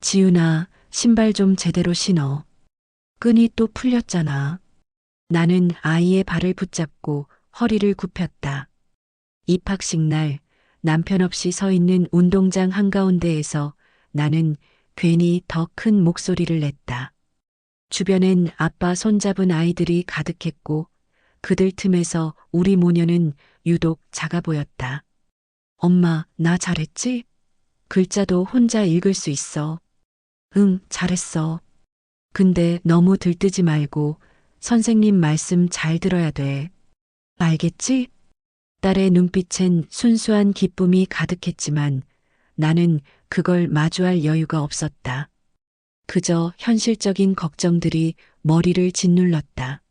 지윤아, 신발 좀 제대로 신어. 끈이 또 풀렸잖아. 나는 아이의 발을 붙잡고 허리를 굽혔다. 입학식 날 남편 없이 서 있는 운동장 한가운데에서 나는 괜히 더 큰 목소리를 냈다. 주변엔 아빠 손잡은 아이들이 가득했고 그들 틈에서 우리 모녀는 유독 작아 보였다. 엄마, 나 잘했지? 글자도 혼자 읽을 수 있어. 응, 잘했어. 근데 너무 들뜨지 말고 선생님 말씀 잘 들어야 돼. 알겠지? 딸의 눈빛엔 순수한 기쁨이 가득했지만 나는 그걸 마주할 여유가 없었다. 그저 현실적인 걱정들이 머리를 짓눌렀다.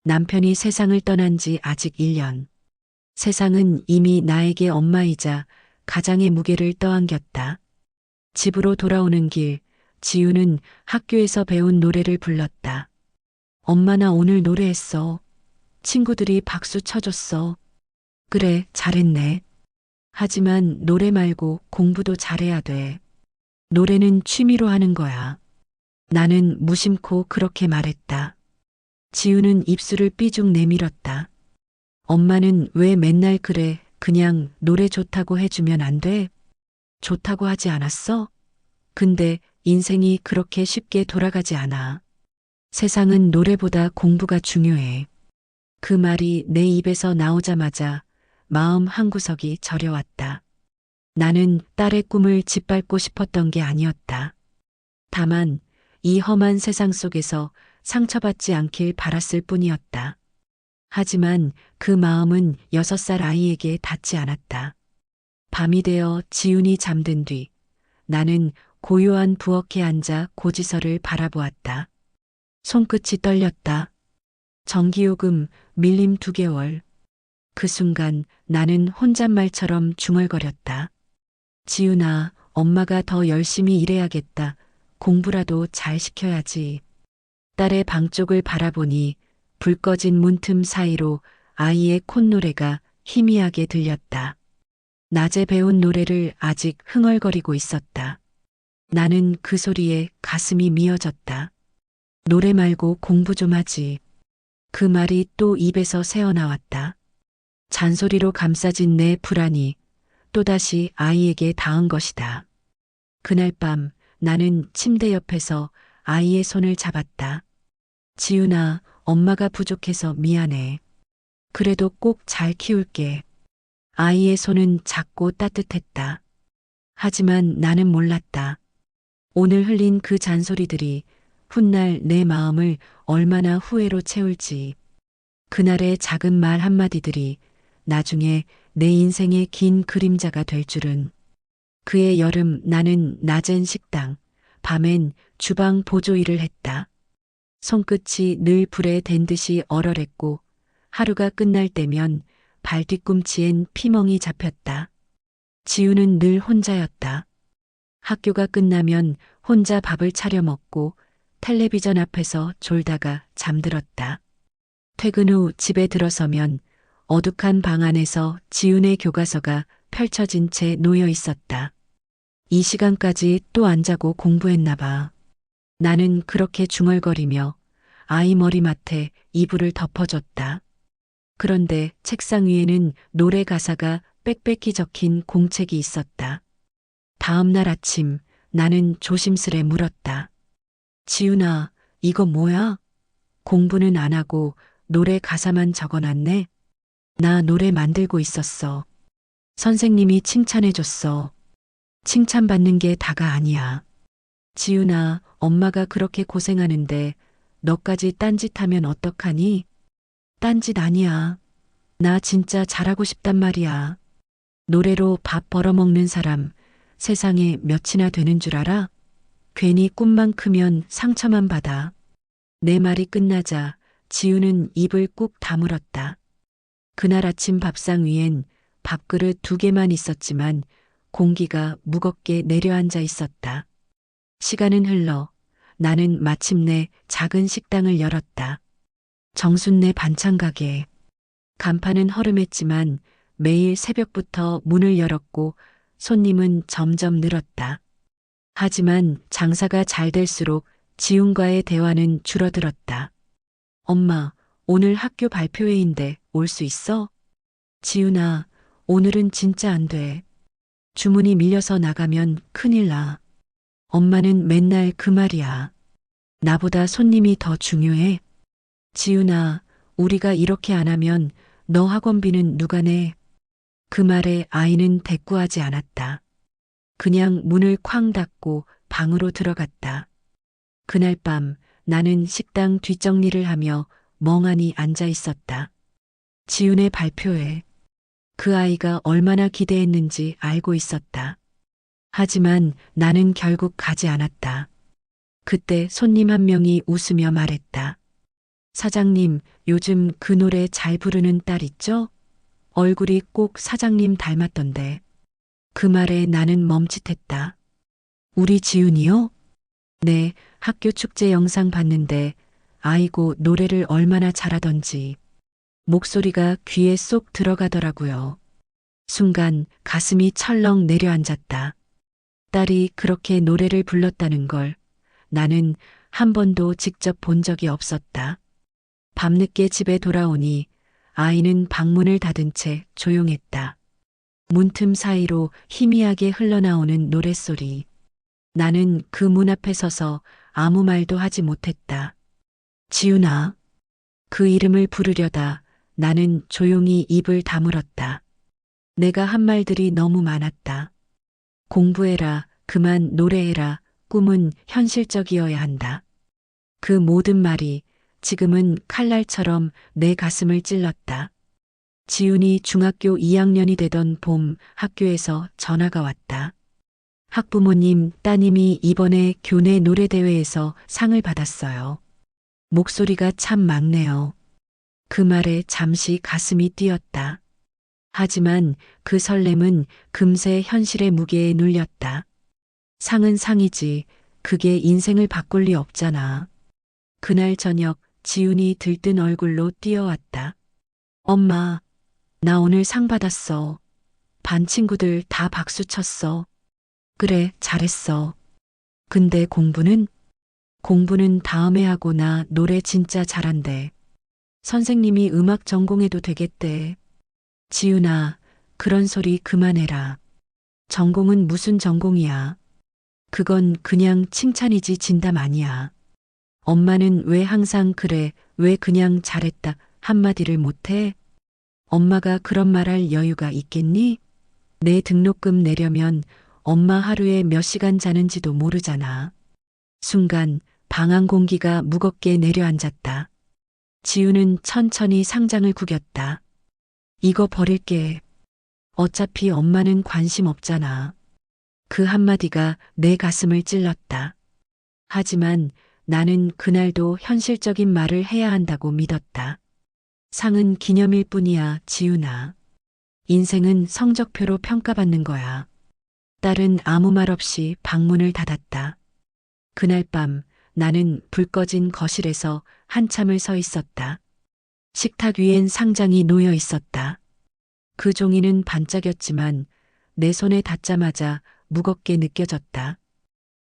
남편이 세상을 떠난 지 아직 1년. 세상은 이미 나에게 엄마이자 가장의 무게를 떠안겼다. 집으로 돌아오는 길, 지우는 학교에서 배운 노래를 불렀다. 엄마 나 오늘 노래했어. 친구들이 박수 쳐줬어. 그래, 잘했네. 하지만 노래 말고 공부도 잘해야 돼. 노래는 취미로 하는 거야. 나는 무심코 그렇게 말했다. 지우는 입술을 삐죽 내밀었다. 엄마는 왜 맨날 그래, 그냥 노래 좋다고 해주면 안 돼? 좋다고 하지 않았어? 근데 인생이 그렇게 쉽게 돌아가지 않아. 세상은 노래보다 공부가 중요해. 그 말이 내 입에서 나오자마자 마음 한구석이 저려왔다. 나는 딸의 꿈을 짓밟고 싶었던 게 아니었다. 다만 이 험한 세상 속에서 상처받지 않길 바랐을 뿐이었다. 하지만 그 마음은 6살 아이에게 닿지 않았다. 밤이 되어 지훈이 잠든 뒤 나는 고요한 부엌에 앉아 고지서를 바라보았다. 손끝이 떨렸다. 전기요금 밀림 2개월. 그 순간 나는 혼잣말처럼 중얼거렸다. 지훈아, 엄마가 더 열심히 일해야겠다. 공부라도 잘 시켜야지. 딸의 방 쪽을 바라보니 불 꺼진 문틈 사이로 아이의 콧노래가 희미하게 들렸다. 낮에 배운 노래를 아직 흥얼거리고 있었다. 나는 그 소리에 가슴이 미어졌다. 노래 말고 공부 좀 하지. 그 말이 또 입에서 새어나왔다. 잔소리로 감싸진 내 불안이 또다시 아이에게 닿은 것이다. 그날 밤 나는 침대 옆에서 아이의 손을 잡았다. 지훈아, 엄마가 부족해서 미안해. 그래도 꼭 잘 키울게. 아이의 손은 작고 따뜻했다. 하지만 나는 몰랐다. 오늘 흘린 그 잔소리들이 훗날 내 마음을 얼마나 후회로 채울지. 그날의 작은 말 한마디들이 나중에 내 인생의 긴 그림자가 될 줄은. 그해 여름 나는 낮엔 식당, 밤엔 주방 보조 일을 했다. 손끝이 늘 불에 댄 듯이 얼얼했고 하루가 끝날 때면 발 뒤꿈치엔 피멍이 잡혔다. 지우는 늘 혼자였다. 학교가 끝나면 혼자 밥을 차려 먹고 텔레비전 앞에서 졸다가 잠들었다. 퇴근 후 집에 들어서면 어둑한 방 안에서 지훈의 교과서가 펼쳐진 채 놓여 있었다. 이 시간까지 또 안 자고 공부했나 봐. 나는 그렇게 중얼거리며 아이 머리맡에 이불을 덮어줬다. 그런데 책상 위에는 노래 가사가 빽빽히 적힌 공책이 있었다. 다음 날 아침 나는 조심스레 물었다. 지훈아, 이거 뭐야? 공부는 안 하고 노래 가사만 적어놨네? 나 노래 만들고 있었어. 선생님이 칭찬해줬어. 칭찬받는 게 다가 아니야. 지훈아, 엄마가 그렇게 고생하는데 너까지 딴짓하면 어떡하니? 딴짓 아니야. 나 진짜 잘하고 싶단 말이야. 노래로 밥 벌어먹는 사람 세상에 몇이나 되는 줄 알아? 괜히 꿈만 크면 상처만 받아. 내 말이 끝나자 지우는 입을 꾹 다물었다. 그날 아침 밥상 위엔 밥그릇 2개만 있었지만 공기가 무겁게 내려앉아 있었다. 시간은 흘러 나는 마침내 작은 식당을 열었다. 정순네 반찬 가게. 간판은 허름했지만 매일 새벽부터 문을 열었고 손님은 점점 늘었다. 하지만 장사가 잘 될수록 지훈과의 대화는 줄어들었다. 엄마, 오늘 학교 발표회인데 올 수 있어? 지훈아, 오늘은 진짜 안 돼. 주문이 밀려서 나가면 큰일 나. 엄마는 맨날 그 말이야. 나보다 손님이 더 중요해. 지훈아, 우리가 이렇게 안 하면 너 학원비는 누가 내? 그 말에 아이는 대꾸하지 않았다. 그냥 문을 쾅 닫고 방으로 들어갔다. 그날 밤 나는 식당 뒷정리를 하며 멍하니 앉아 있었다. 지훈의 발표회. 그 아이가 얼마나 기대했는지 알고 있었다. 하지만 나는 결국 가지 않았다. 그때 손님 한 명이 웃으며 말했다. 사장님, 요즘 그 노래 잘 부르는 딸 있죠? 얼굴이 꼭 사장님 닮았던데. 그 말에 나는 멈칫했다. 우리 지훈이요? 네, 학교 축제 영상 봤는데, 아이고, 노래를 얼마나 잘하던지. 목소리가 귀에 쏙 들어가더라고요. 순간 가슴이 철렁 내려앉았다. 딸이 그렇게 노래를 불렀다는 걸 나는 한 번도 직접 본 적이 없었다. 밤늦게 집에 돌아오니 아이는 방문을 닫은 채 조용했다. 문틈 사이로 희미하게 흘러나오는 노랫소리. 나는 그 문 앞에 서서 아무 말도 하지 못했다. 지훈아. 그 이름을 부르려다 나는 조용히 입을 다물었다. 내가 한 말들이 너무 많았다. 공부해라, 그만 노래해라, 꿈은 현실적이어야 한다. 그 모든 말이 지금은 칼날처럼 내 가슴을 찔렀다. 지훈이 중학교 2학년이 되던 봄 학교에서 전화가 왔다. 학부모님, 따님이 이번에 교내 노래대회에서 상을 받았어요. 목소리가 참 막네요. 그 말에 잠시 가슴이 뛰었다. 하지만 그 설렘은 금세 현실의 무게에 눌렸다. 상은 상이지, 그게 인생을 바꿀 리 없잖아. 그날 저녁 지훈이 들뜬 얼굴로 뛰어왔다. 엄마, 나 오늘 상 받았어. 반 친구들 다 박수 쳤어. 그래, 잘했어. 근데 공부는? 공부는 다음에 하고 나 노래 진짜 잘한대. 선생님이 음악 전공해도 되겠대. 지훈아, 그런 소리 그만해라. 전공은 무슨 전공이야. 그건 그냥 칭찬이지 진담 아니야. 엄마는 왜 항상 그래, 왜 그냥 잘했다 한마디를 못해? 엄마가 그런 말할 여유가 있겠니? 내 등록금 내려면 엄마 하루에 몇 시간 자는지도 모르잖아. 순간 방안 공기가 무겁게 내려앉았다. 지우는 천천히 상장을 구겼다. 이거 버릴게. 어차피 엄마는 관심 없잖아. 그 한마디가 내 가슴을 찔렀다. 하지만 나는 그날도 현실적인 말을 해야 한다고 믿었다. 상은 기념일 뿐이야, 지훈아. 인생은 성적표로 평가받는 거야. 딸은 아무 말 없이 방문을 닫았다. 그날 밤 나는 불 꺼진 거실에서 한참을 서 있었다. 식탁 위엔 상장이 놓여 있었다. 그 종이는 반짝였지만 내 손에 닿자마자 무겁게 느껴졌다.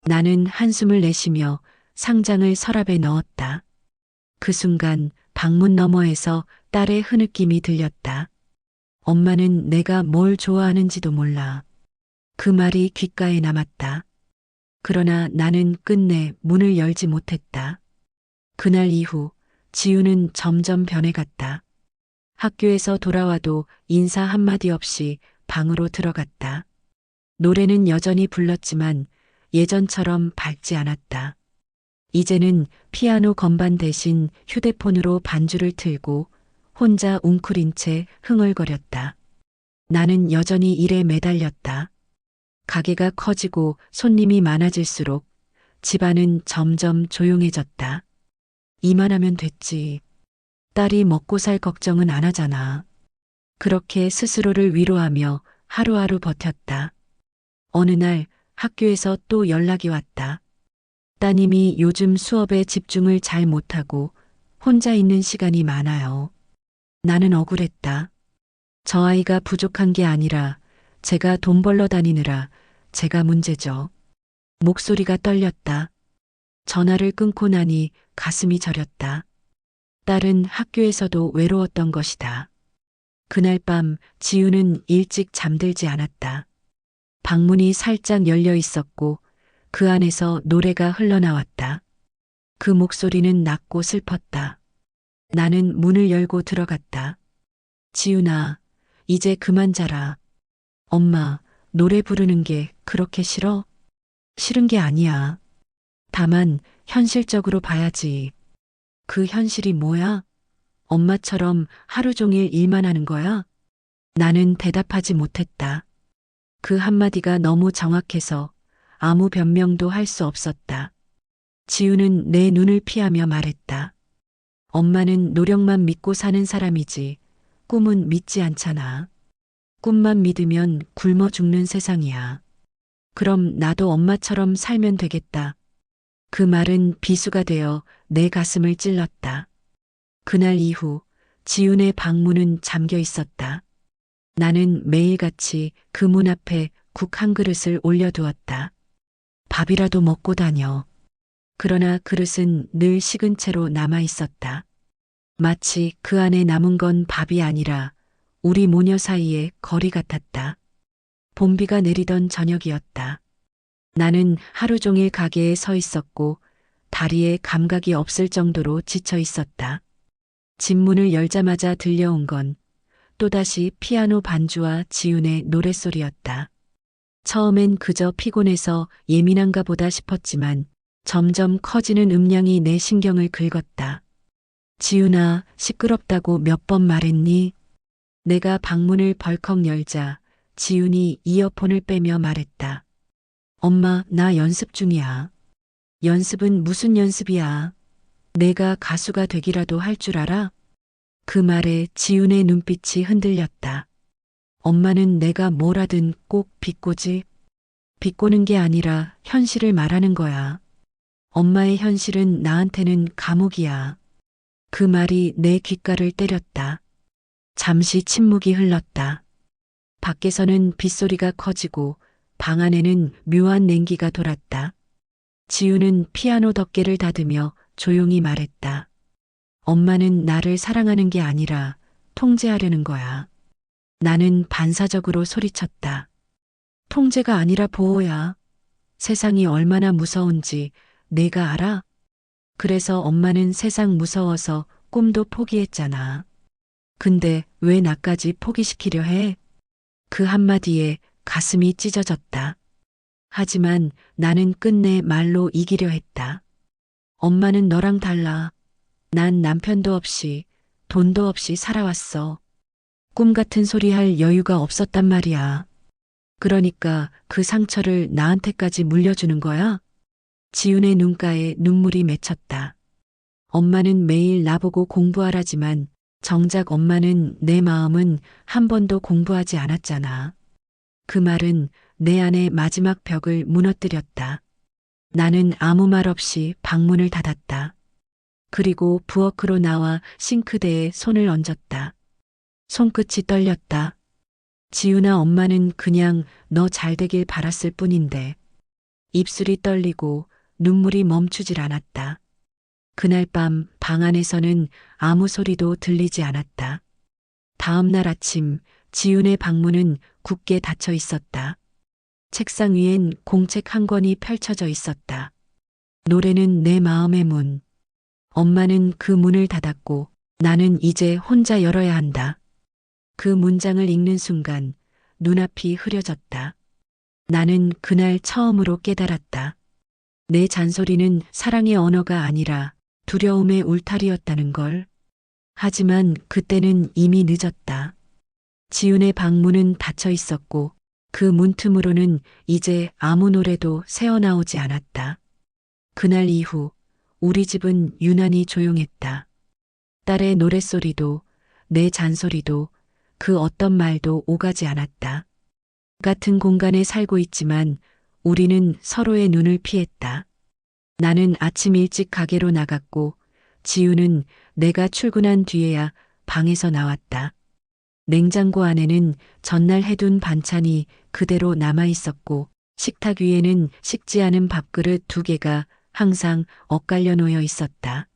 나는 한숨을 내쉬며 상장을 서랍에 넣었다. 그 순간 방문 너머에서 딸의 흐느낌이 들렸다. 엄마는 내가 뭘 좋아하는지도 몰라. 그 말이 귓가에 남았다. 그러나 나는 끝내 문을 열지 못했다. 그날 이후 지우는 점점 변해갔다. 학교에서 돌아와도 인사 한마디 없이 방으로 들어갔다. 노래는 여전히 불렀지만 예전처럼 밝지 않았다. 이제는 피아노 건반 대신 휴대폰으로 반주를 틀고 혼자 웅크린 채 흥얼거렸다. 나는 여전히 일에 매달렸다. 가게가 커지고 손님이 많아질수록 집안은 점점 조용해졌다. 이만하면 됐지. 딸이 먹고 살 걱정은 안 하잖아. 그렇게 스스로를 위로하며 하루하루 버텼다. 어느 날 학교에서 또 연락이 왔다. 따님이 요즘 수업에 집중을 잘 못하고 혼자 있는 시간이 많아요. 나는 억울했다. 저 아이가 부족한 게 아니라 제가 돈 벌러 다니느라 제가 문제죠. 목소리가 떨렸다. 전화를 끊고 나니 가슴이 저렸다. 딸은 학교에서도 외로웠던 것이다. 그날 밤 지우는 일찍 잠들지 않았다. 방문이 살짝 열려 있었고 그 안에서 노래가 흘러나왔다. 그 목소리는 낮고 슬펐다. 나는 문을 열고 들어갔다. 지훈아, 이제 그만 자라. 엄마, 노래 부르는 게 그렇게 싫어? 싫은 게 아니야. 다만 현실적으로 봐야지. 그 현실이 뭐야? 엄마처럼 하루 종일 일만 하는 거야? 나는 대답하지 못했다. 그 한마디가 너무 정확해서 아무 변명도 할 수 없었다. 지우는 내 눈을 피하며 말했다. 엄마는 노력만 믿고 사는 사람이지 꿈은 믿지 않잖아. 꿈만 믿으면 굶어 죽는 세상이야. 그럼 나도 엄마처럼 살면 되겠다. 그 말은 비수가 되어 내 가슴을 찔렀다. 그날 이후 지훈의 방문은 잠겨 있었다. 나는 매일같이 그 문 앞에 국 한 그릇을 올려두었다. 밥이라도 먹고 다녀. 그러나 그릇은 늘 식은 채로 남아 있었다. 마치 그 안에 남은 건 밥이 아니라 우리 모녀 사이의 거리 같았다. 봄비가 내리던 저녁이었다. 나는 하루 종일 가게에 서 있었고 다리에 감각이 없을 정도로 지쳐 있었다. 집 문을 열자마자 들려온 건 또다시 피아노 반주와 지훈의 노랫소리였다. 처음엔 그저 피곤해서 예민한가 보다 싶었지만 점점 커지는 음량이 내 신경을 긁었다. 지훈아, 시끄럽다고 몇 번 말했니? 내가 방문을 벌컥 열자 지훈이 이어폰을 빼며 말했다. 엄마, 나 연습 중이야. 연습은 무슨 연습이야? 내가 가수가 되기라도 할 줄 알아? 그 말에 지훈의 눈빛이 흔들렸다. 엄마는 내가 뭘 하든 꼭 비꼬지? 비꼬는 게 아니라 현실을 말하는 거야. 엄마의 현실은 나한테는 감옥이야. 그 말이 내 귓가를 때렸다. 잠시 침묵이 흘렀다. 밖에서는 빗소리가 커지고 방 안에는 묘한 냉기가 돌았다. 지우는 피아노 덮개를 닫으며 조용히 말했다. 엄마는 나를 사랑하는 게 아니라 통제하려는 거야. 나는 반사적으로 소리쳤다. 통제가 아니라 보호야. 세상이 얼마나 무서운지 내가 알아? 그래서 엄마는 세상 무서워서 꿈도 포기했잖아. 근데 왜 나까지 포기시키려 해? 그 한마디에 가슴이 찢어졌다. 하지만 나는 끝내 말로 이기려 했다. 엄마는 너랑 달라. 난 남편도 없이 돈도 없이 살아왔어. 꿈 같은 소리 할 여유가 없었단 말이야. 그러니까 그 상처를 나한테까지 물려주는 거야? 지훈의 눈가에 눈물이 맺혔다. 엄마는 매일 나보고 공부하라지만 정작 엄마는 내 마음은 한 번도 공부하지 않았잖아. 그 말은 내 안의 마지막 벽을 무너뜨렸다. 나는 아무 말 없이 방문을 닫았다. 그리고 부엌으로 나와 싱크대에 손을 얹었다. 손끝이 떨렸다. 지훈아, 엄마는 그냥 너 잘 되길 바랐을 뿐인데. 입술이 떨리고 눈물이 멈추질 않았다. 그날 밤 방 안에서는 아무 소리도 들리지 않았다. 다음 날 아침 지훈의 방문은 굳게 닫혀 있었다. 책상 위엔 공책 한 권이 펼쳐져 있었다. 노래는 내 마음의 문. 엄마는 그 문을 닫았고 나는 이제 혼자 열어야 한다. 그 문장을 읽는 순간 눈앞이 흐려졌다. 나는 그날 처음으로 깨달았다. 내 잔소리는 사랑의 언어가 아니라 두려움의 울타리였다는 걸. 하지만 그때는 이미 늦었다. 지훈의 방문은 닫혀 있었고 그 문틈으로는 이제 아무 노래도 새어나오지 않았다. 그날 이후 우리 집은 유난히 조용했다. 딸의 노랫소리도 내 잔소리도 그 어떤 말도 오가지 않았다. 같은 공간에 살고 있지만 우리는 서로의 눈을 피했다. 나는 아침 일찍 가게로 나갔고 지우는 내가 출근한 뒤에야 방에서 나왔다. 냉장고 안에는 전날 해둔 반찬이 그대로 남아 있었고 식탁 위에는 식지 않은 밥그릇 2개가 항상 엇갈려 놓여 있었다.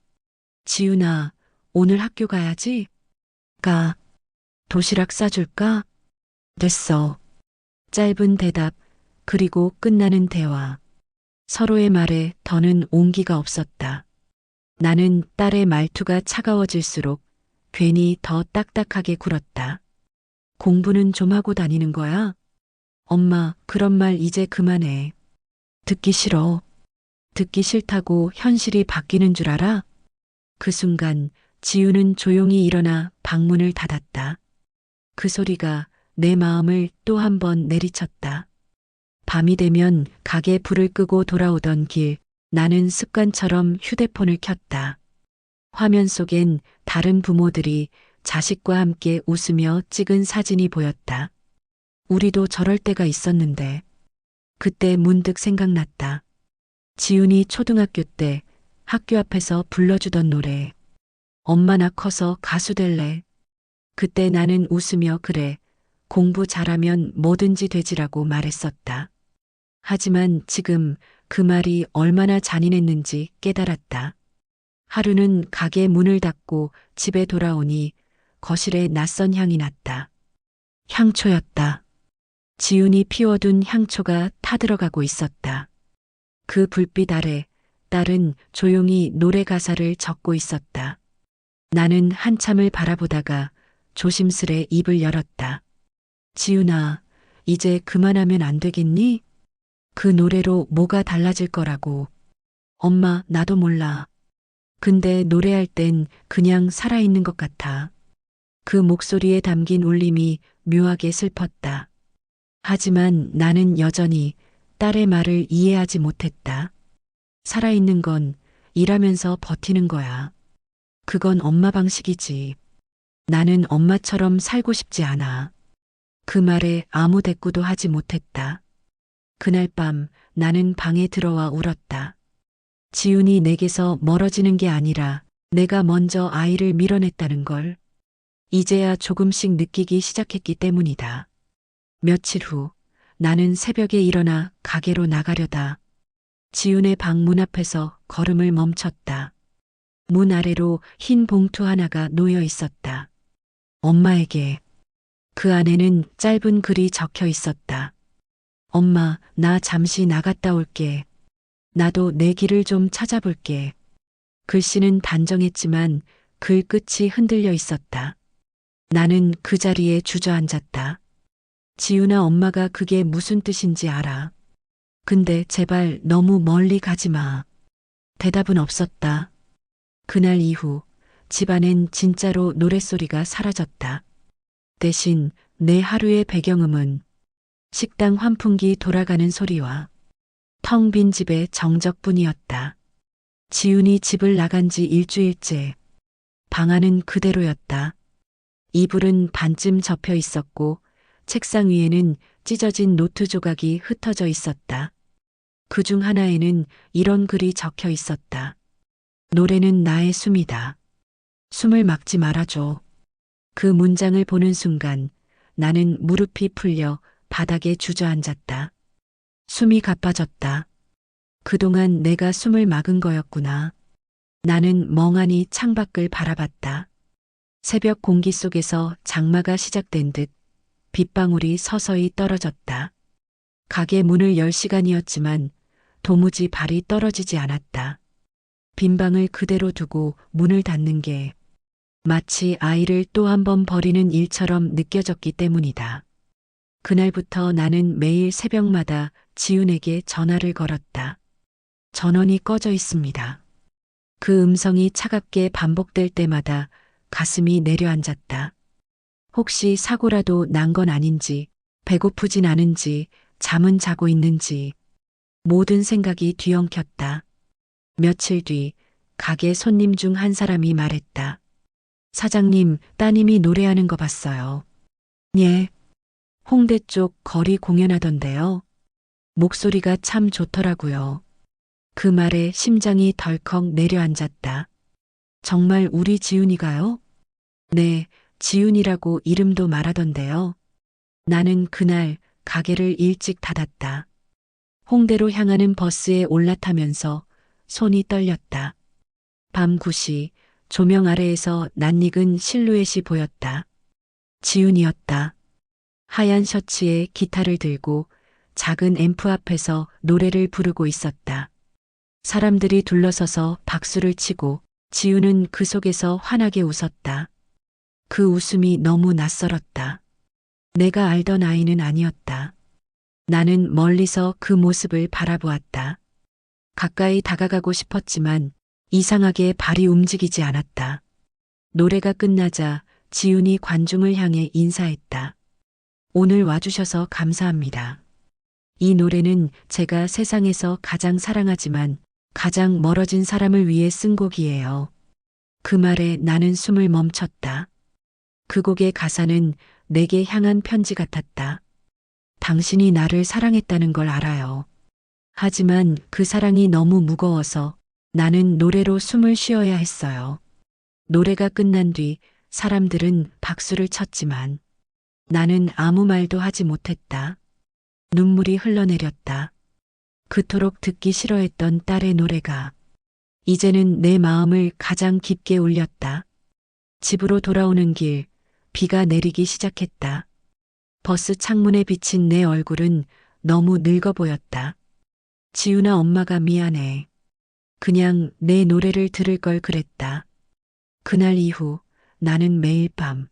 지윤아, 오늘 학교 가야지? 가. 도시락 싸줄까? 됐어. 짧은 대답, 그리고 끝나는 대화. 서로의 말에 더는 온기가 없었다. 나는 딸의 말투가 차가워질수록 괜히 더 딱딱하게 굴었다. 공부는 좀 하고 다니는 거야? 엄마, 그런 말 이제 그만해. 듣기 싫어. 듣기 싫다고 현실이 바뀌는 줄 알아? 그 순간 지우는 조용히 일어나 방문을 닫았다. 그 소리가 내 마음을 또 한 번 내리쳤다. 밤이 되면 가게 불을 끄고 돌아오던 길, 나는 습관처럼 휴대폰을 켰다. 화면 속엔 다른 부모들이 자식과 함께 웃으며 찍은 사진이 보였다. 우리도 저럴 때가 있었는데, 그때 문득 생각났다. 지훈이 초등학교 때 학교 앞에서 불러주던 노래. 엄마 나 커서 가수 될래. 그때 나는 웃으며 그래, 공부 잘하면 뭐든지 되지라고 말했었다. 하지만 지금 그 말이 얼마나 잔인했는지 깨달았다. 하루는 가게 문을 닫고 집에 돌아오니 거실에 낯선 향이 났다. 향초였다. 지훈이 피워둔 향초가 타들어가고 있었다. 그 불빛 아래 딸은 조용히 노래 가사를 적고 있었다. 나는 한참을 바라보다가 조심스레 입을 열었다. 지훈아, 이제 그만하면 안 되겠니? 그 노래로 뭐가 달라질 거라고. 엄마, 나도 몰라. 근데 노래할 땐 그냥 살아있는 것 같아. 그 목소리에 담긴 울림이 묘하게 슬펐다. 하지만 나는 여전히 딸의 말을 이해하지 못했다. 살아있는 건 일하면서 버티는 거야. 그건 엄마 방식이지. 나는 엄마처럼 살고 싶지 않아. 그 말에 아무 대꾸도 하지 못했다. 그날 밤 나는 방에 들어와 울었다. 지훈이 내게서 멀어지는 게 아니라 내가 먼저 아이를 밀어냈다는 걸 이제야 조금씩 느끼기 시작했기 때문이다. 며칠 후 나는 새벽에 일어나 가게로 나가려다 지훈의 방 문 앞에서 걸음을 멈췄다. 문 아래로 흰 봉투 하나가 놓여 있었다. 엄마에게. 그 안에는 짧은 글이 적혀 있었다. 엄마, 나 잠시 나갔다 올게. 나도 내 길을 좀 찾아볼게. 글씨는 단정했지만 글 끝이 흔들려 있었다. 나는 그 자리에 주저앉았다. 지훈아, 엄마가 그게 무슨 뜻인지 알아. 근데 제발 너무 멀리 가지 마. 대답은 없었다. 그날 이후 집안엔 진짜로 노랫소리가 사라졌다. 대신 내 하루의 배경음은 식당 환풍기 돌아가는 소리와 텅 빈 집의 정적뿐이었다. 지훈이 집을 나간 지 일주일째. 방 안은 그대로였다. 이불은 반쯤 접혀 있었고 책상 위에는 찢어진 노트 조각이 흩어져 있었다. 그중 하나에는 이런 글이 적혀 있었다. 노래는 나의 숨이다. 숨을 막지 말아줘. 그 문장을 보는 순간 나는 무릎이 풀려 바닥에 주저앉았다. 숨이 가빠졌다. 그동안 내가 숨을 막은 거였구나. 나는 멍하니 창밖을 바라봤다. 새벽 공기 속에서 장마가 시작된 듯 빗방울이 서서히 떨어졌다. 가게 문을 열 시간이었지만 도무지 발이 떨어지지 않았다. 빈 방을 그대로 두고 문을 닫는 게 마치 아이를 또 한 번 버리는 일처럼 느껴졌기 때문이다. 그날부터 나는 매일 새벽마다 지훈에게 전화를 걸었다. 전원이 꺼져 있습니다. 그 음성이 차갑게 반복될 때마다 가슴이 내려앉았다. 혹시 사고라도 난 건 아닌지, 배고프진 않은지, 잠은 자고 있는지, 모든 생각이 뒤엉켰다. 며칠 뒤 가게 손님 중 한 사람이 말했다. 사장님, 따님이 노래하는 거 봤어요. 예. 홍대 쪽 거리 공연하던데요. 목소리가 참 좋더라고요. 그 말에 심장이 덜컥 내려앉았다. 정말 우리 지훈이가요? 네, 지훈이라고 이름도 말하던데요. 나는 그날 가게를 일찍 닫았다. 홍대로 향하는 버스에 올라타면서 손이 떨렸다. 밤 9시 조명 아래에서 낯익은 실루엣이 보였다. 지훈이었다. 하얀 셔츠에 기타를 들고 작은 앰프 앞에서 노래를 부르고 있었다. 사람들이 둘러서서 박수를 치고 지훈은 그 속에서 환하게 웃었다. 그 웃음이 너무 낯설었다. 내가 알던 아이는 아니었다. 나는 멀리서 그 모습을 바라보았다. 가까이 다가가고 싶었지만 이상하게 발이 움직이지 않았다. 노래가 끝나자 지훈이 관중을 향해 인사했다. 오늘 와주셔서 감사합니다. 이 노래는 제가 세상에서 가장 사랑하지만 가장 멀어진 사람을 위해 쓴 곡이에요. 그 말에 나는 숨을 멈췄다. 그 곡의 가사는 내게 향한 편지 같았다. 당신이 나를 사랑했다는 걸 알아요. 하지만 그 사랑이 너무 무거워서 나는 노래로 숨을 쉬어야 했어요. 노래가 끝난 뒤 사람들은 박수를 쳤지만 나는 아무 말도 하지 못했다. 눈물이 흘러내렸다. 그토록 듣기 싫어했던 딸의 노래가 이제는 내 마음을 가장 깊게 울렸다. 집으로 돌아오는 길, 비가 내리기 시작했다. 버스 창문에 비친 내 얼굴은 너무 늙어 보였다. 지훈아, 엄마가 미안해. 그냥 내 노래를 들을 걸 그랬다. 그날 이후 나는 매일 밤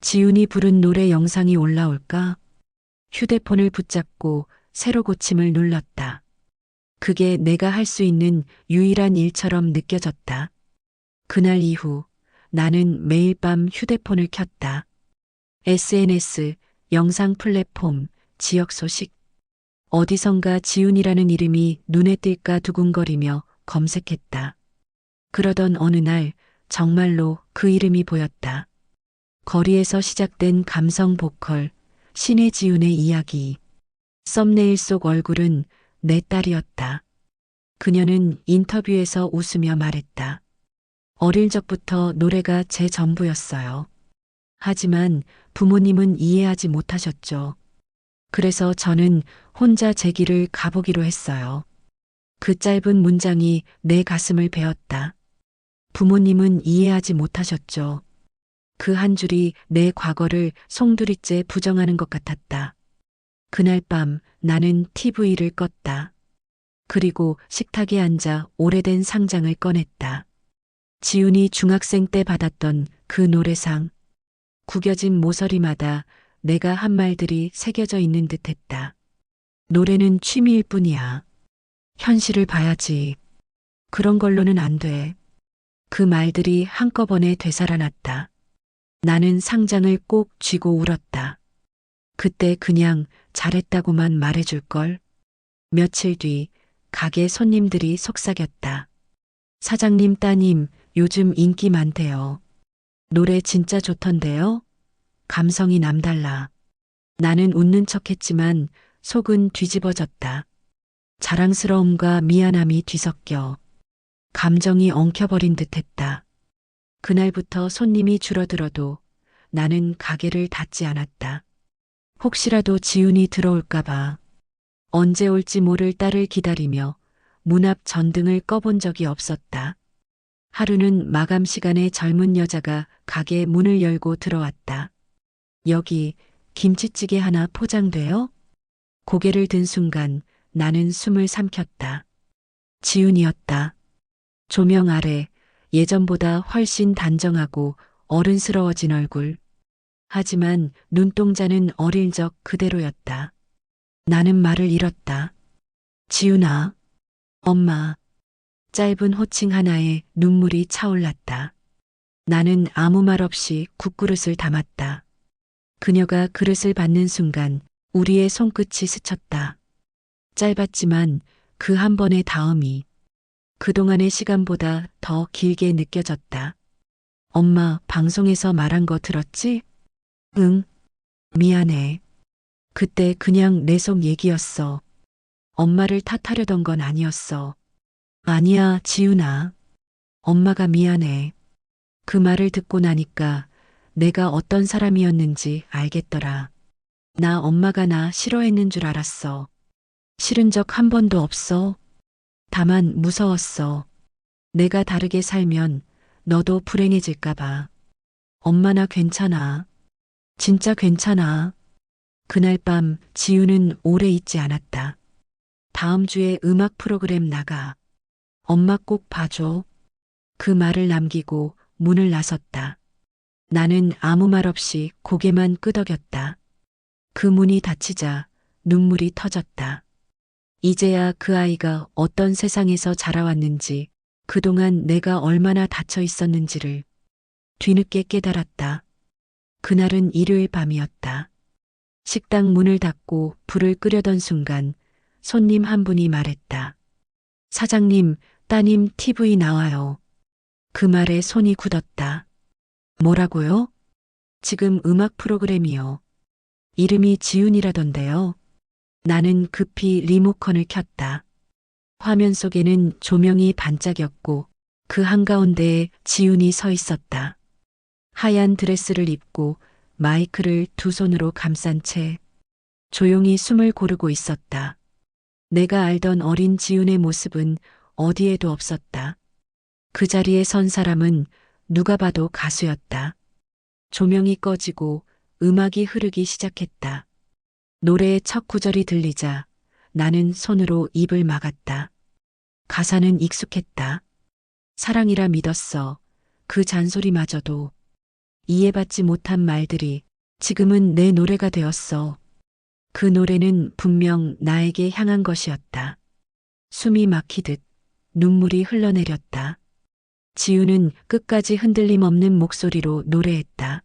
지훈이 부른 노래 영상이 올라올까? 휴대폰을 붙잡고 새로 고침을 눌렀다. 그게 내가 할 수 있는 유일한 일처럼 느껴졌다. 그날 이후 나는 매일 밤 휴대폰을 켰다. SNS, 영상 플랫폼, 지역 소식. 어디선가 지훈이라는 이름이 눈에 띌까 두근거리며 검색했다. 그러던 어느 날 정말로 그 이름이 보였다. 거리에서 시작된 감성 보컬, 신혜지훈의 이야기. 썸네일 속 얼굴은 내 딸이었다. 그녀는 인터뷰에서 웃으며 말했다. 어릴 적부터 노래가 제 전부였어요. 하지만 부모님은 이해하지 못하셨죠. 그래서 저는 혼자 제 길을 가보기로 했어요. 그 짧은 문장이 내 가슴을 베었다. 부모님은 이해하지 못하셨죠. 그 한 줄이 내 과거를 송두리째 부정하는 것 같았다. 그날 밤 나는 TV를 껐다. 그리고 식탁에 앉아 오래된 상장을 꺼냈다. 지훈이 중학생 때 받았던 그 노래상. 구겨진 모서리마다 내가 한 말들이 새겨져 있는 듯했다. 노래는 취미일 뿐이야. 현실을 봐야지. 그런 걸로는 안 돼. 그 말들이 한꺼번에 되살아났다. 나는 상장을 꼭 쥐고 울었다. 그때 그냥 잘했다고만 말해줄걸. 며칠 뒤 가게 손님들이 속삭였다. 사장님 따님 요즘 인기 많대요. 노래 진짜 좋던데요? 감성이 남달라. 나는 웃는 척했지만 속은 뒤집어졌다. 자랑스러움과 미안함이 뒤섞여 감정이 엉켜버린 듯했다. 그날부터 손님이 줄어들어도 나는 가게를 닫지 않았다. 혹시라도 지훈이 들어올까봐 언제 올지 모를 딸을 기다리며 문 앞 전등을 꺼본 적이 없었다. 하루는 마감 시간에 젊은 여자가 가게 문을 열고 들어왔다. 여기 김치찌개 하나 포장돼요? 고개를 든 순간 나는 숨을 삼켰다. 지훈이었다. 조명 아래 예전보다 훨씬 단정하고 어른스러워진 얼굴. 하지만 눈동자는 어릴 적 그대로였다. 나는 말을 잃었다. 지훈아, 엄마. 짧은 호칭 하나에 눈물이 차올랐다. 나는 아무 말 없이 국그릇을 담았다. 그녀가 그릇을 받는 순간 우리의 손끝이 스쳤다. 짧았지만 그 한 번의 닿음이 그동안의 시간보다 더 길게 느껴졌다. 엄마, 방송에서 말한 거 들었지? 응. 미안해. 그때 그냥 내 속 얘기였어. 엄마를 탓하려던 건 아니었어. 아니야, 지훈아. 엄마가 미안해. 그 말을 듣고 나니까 내가 어떤 사람이었는지 알겠더라. 나 엄마가 나 싫어했는 줄 알았어. 싫은 적 한 번도 없어. 다만 무서웠어. 내가 다르게 살면 너도 불행해질까봐. 엄마 나 괜찮아. 진짜 괜찮아. 그날 밤 지우는 오래 있지 않았다. 다음 주에 음악 프로그램 나가. 엄마 꼭 봐줘. 그 말을 남기고 문을 나섰다. 나는 아무 말 없이 고개만 끄덕였다. 그 문이 닫히자 눈물이 터졌다. 이제야 그 아이가 어떤 세상에서 자라왔는지, 그동안 내가 얼마나 닫혀 있었는지를 뒤늦게 깨달았다. 그날은 일요일 밤이었다. 식당 문을 닫고 불을 끄려던 순간 손님 한 분이 말했다. 사장님, 따님 TV 나와요. 그 말에 손이 굳었다. 뭐라고요? 지금 음악 프로그램이요. 이름이 지훈이라던데요. 나는 급히 리모컨을 켰다. 화면 속에는 조명이 반짝였고 그 한가운데에 지훈이 서 있었다. 하얀 드레스를 입고 마이크를 두 손으로 감싼 채 조용히 숨을 고르고 있었다. 내가 알던 어린 지훈의 모습은 어디에도 없었다. 그 자리에 선 사람은 누가 봐도 가수였다. 조명이 꺼지고 음악이 흐르기 시작했다. 노래의 첫 구절이 들리자 나는 손으로 입을 막았다. 가사는 익숙했다. 사랑이라 믿었어. 그 잔소리마저도 이해받지 못한 말들이 지금은 내 노래가 되었어. 그 노래는 분명 나에게 향한 것이었다. 숨이 막히듯 눈물이 흘러내렸다. 지우는 끝까지 흔들림 없는 목소리로 노래했다.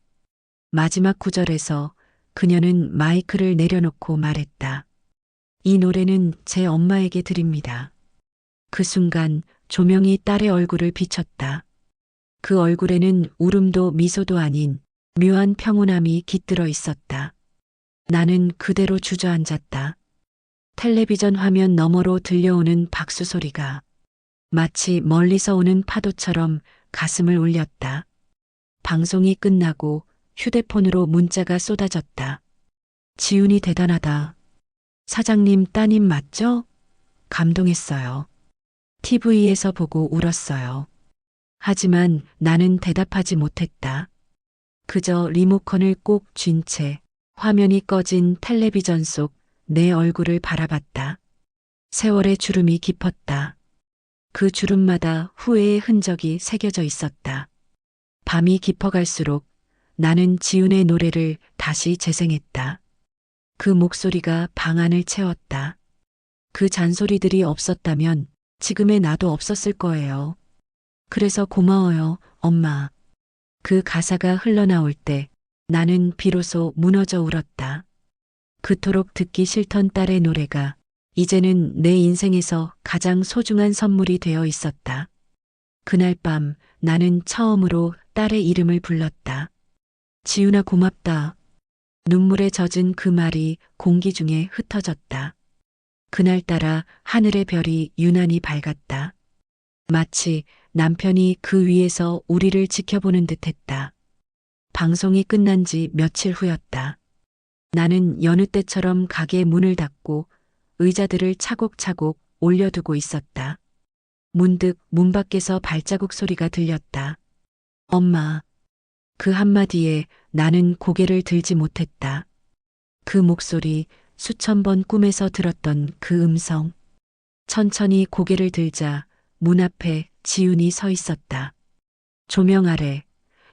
마지막 구절에서 그녀는 마이크를 내려놓고 말했다. 이 노래는 제 엄마에게 드립니다. 그 순간 조명이 딸의 얼굴을 비췄다. 그 얼굴에는 울음도 미소도 아닌 묘한 평온함이 깃들어 있었다. 나는 그대로 주저앉았다. 텔레비전 화면 너머로 들려오는 박수 소리가 마치 멀리서 오는 파도처럼 가슴을 울렸다. 방송이 끝나고 휴대폰으로 문자가 쏟아졌다. 지훈이 대단하다. 사장님 따님 맞죠? 감동했어요. TV에서 보고 울었어요. 하지만 나는 대답하지 못했다. 그저 리모컨을 꼭 쥔 채 화면이 꺼진 텔레비전 속 내 얼굴을 바라봤다. 세월의 주름이 깊었다. 그 주름마다 후회의 흔적이 새겨져 있었다. 밤이 깊어갈수록 나는 지훈의 노래를 다시 재생했다. 그 목소리가 방 안을 채웠다. 그 잔소리들이 없었다면 지금의 나도 없었을 거예요. 그래서 고마워요, 엄마. 그 가사가 흘러나올 때 나는 비로소 무너져 울었다. 그토록 듣기 싫던 딸의 노래가 이제는 내 인생에서 가장 소중한 선물이 되어 있었다. 그날 밤 나는 처음으로 딸의 이름을 불렀다. 지훈아 고맙다. 눈물에 젖은 그 말이 공기 중에 흩어졌다. 그날따라 하늘의 별이 유난히 밝았다. 마치 남편이 그 위에서 우리를 지켜보는 듯했다. 방송이 끝난 지 며칠 후였다. 나는 여느 때처럼 가게 문을 닫고 의자들을 차곡차곡 올려두고 있었다. 문득 문 밖에서 발자국 소리가 들렸다. 엄마. 그 한마디에 나는 고개를 들지 못했다. 그 목소리, 수천 번 꿈에서 들었던 그 음성. 천천히 고개를 들자 문 앞에 지훈이 서 있었다. 조명 아래